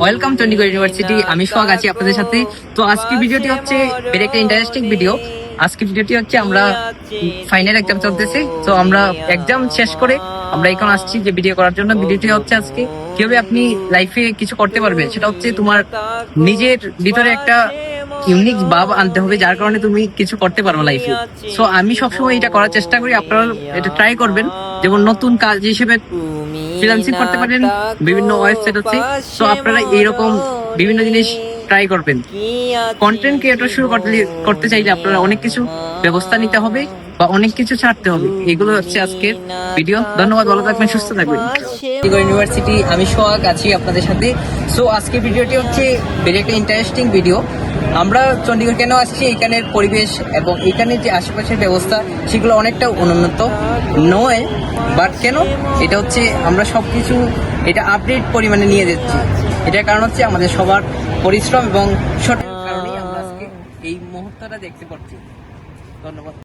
Welcome Chandigarh university. আমি সোহাগ আছি আপনাদের সাথে। তো আজকে ভিডিওটি হচ্ছে বের একটা ইন্টারেস্টিং ভিডিও। আজকে ভিডিওটি হচ্ছে আমরা ফাইনাল এক্সাম চলতেছে, তো আমরা এক্সাম শেষ করে আমরা এখন আসছি যে ভিডিও করার জন্য। ভিডিওটি হচ্ছে আজকে কিভাবে আপনি লাইফে কিছু করতে পারবেন, সেটা হচ্ছে তোমার নিজের ভিতরে একটা ইউনিক ভাব আনতে হবে, যার কারণে তুমি কিছু করতে পারো লাইফে। সো আমি সবসময় এটা করার চেষ্টা করি, আপনারা এটা ট্রাই করবেন। যেমন নতুন কাজ হিসেবে ফ্রিল্যান্সিং করতে পারেন, বিভিন্ন ওয়েবসাইট আছে। তো আপনারা এইরকম বিভিন্ন জিনিস ট্রাই করবেন। কন্টেন্ট ক্রিয়েটর শুরু করতে চাইলে আপনারা অনেক কিছু ব্যবস্থা নিতে হবে বা অনেক কিছু ছাড়তে হবে। এগুলো হচ্ছে আজকের ভিডিও। ধন্যবাদ, ভালো থাকবেন, সুস্থ থাকবেন। চন্ডীগড় ইউনিভার্সিটি, আমি সোহাগ আছি আপনাদের সাথে। সো আজকের ভিডিওটি হচ্ছে বেশ একটা ইন্টারেস্টিং ভিডিও। আমরা চন্ডীগড় কেন আসছি, এখানের পরিবেশ এবং এখানে যে আশেপাশের ব্যবস্থা সেগুলো অনেকটা অনুন্নত নয়, বাট কেন এটা হচ্ছে আমরা সবকিছু এটা আপডেট পরিমাণে নিয়ে যাচ্ছি। এটার কারণ হচ্ছে আমাদের সবার পরিশ্রম এবং সঠিক কারণেই আমরা আজকে এই মুহূর্তটা দেখতে পাচ্ছি। ধন্যবাদ।